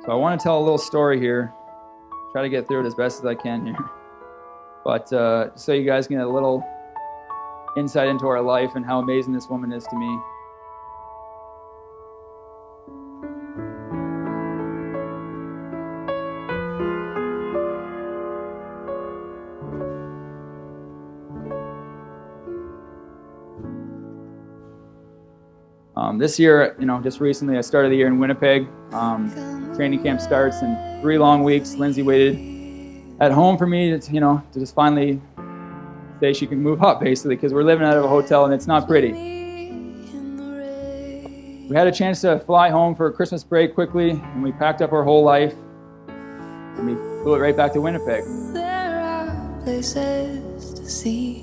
So I want to tell a little story here. Try to get through it as best as I can here. But so you guys can get a little insight into our life and how amazing this woman is to me. This year, just recently, I started the year in Winnipeg. Training camp starts in 3 long weeks. Lindsay waited at home for me to just finally say she can move up, basically, because we're living out of a hotel and it's not pretty. We had a chance to fly home for a Christmas break quickly, and we packed up our whole life, and we flew it right back to Winnipeg. There are places to see.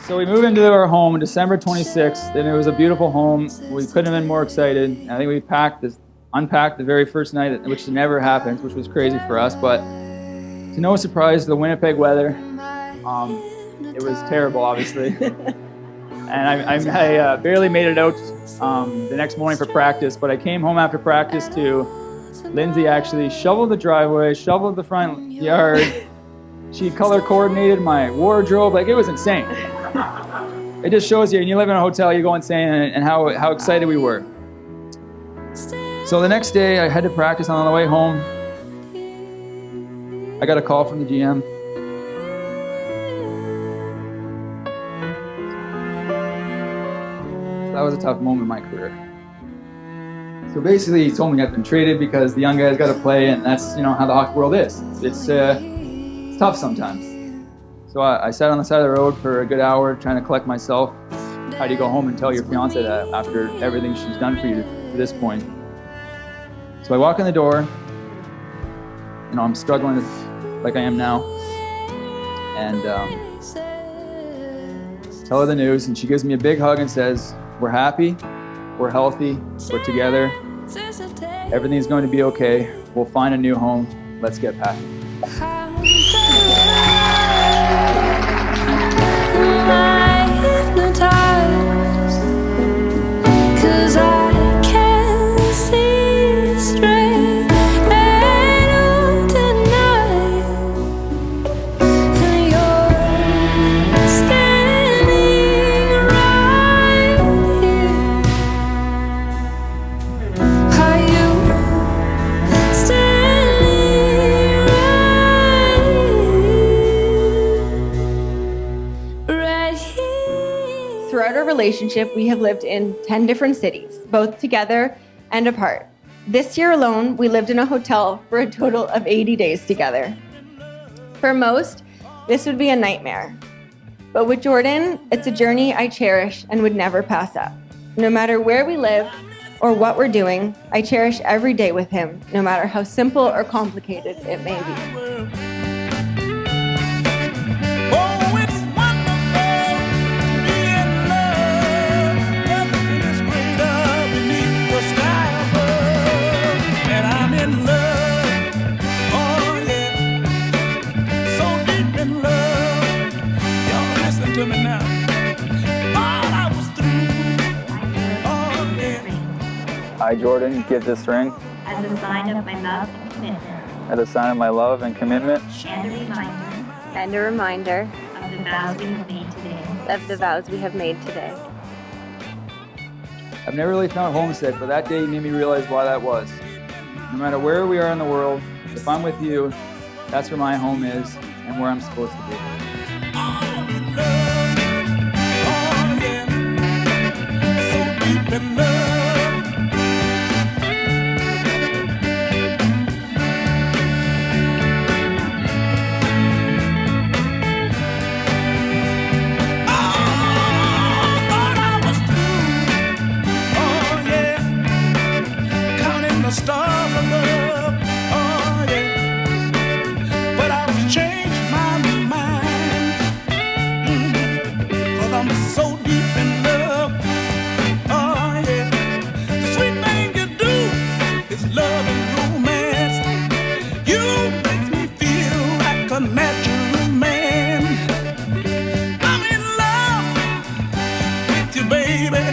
So we moved into our home December 26th, and it was a beautiful home. We couldn't have been more excited. I think we unpacked the very first night, which never happens, which was crazy for us. But to no surprise, the Winnipeg weather, it was terrible, obviously. And I barely made it out the next morning for practice, but I came home after practice to Lindsay actually shoveled the driveway, shoveled the front yard. She color coordinated my wardrobe. Like, it was insane. It just shows you, and you live in a hotel, you go insane, and how excited we were. So the next day, I had to practice, and on the way home, I got a call from the GM. So that was a tough moment in my career. So basically, he told me I'd been traded because the young guys got to play, and that's how the hockey world is. It's tough sometimes. So I sat on the side of the road for a good hour trying to collect myself. How do you go home and tell your fiance that after everything she's done for you to this point? So I walk in the door. I'm struggling like I am now. And tell her the news, and she gives me a big hug and says, "We're happy, we're healthy, we're together. Everything's going to be okay. We'll find a new home. Let's get packing." Throughout our relationship, we have lived in 10 different cities, both together and apart. This year alone, we lived in a hotel for a total of 80 days together. For most, this would be a nightmare. But with Jordan, it's a journey I cherish and would never pass up. No matter where we live or what we're doing, I cherish every day with him, no matter how simple or complicated it may be. I, Jordan, give this ring as a sign of my love and commitment. as a sign of my love and commitment And a reminder And a reminder of the vows we have made today. of the vows we have made today. I've never really felt homesick, but that day made me realize why that was. No matter where we are in the world, if I'm with you, that's where my home is and where I'm supposed to be. Stars above, oh yeah, but I've changed my mind, 'cause I'm so deep in love, oh yeah, the sweet thing you do is love and romance, you make me feel like a natural man, I'm in love with you, baby.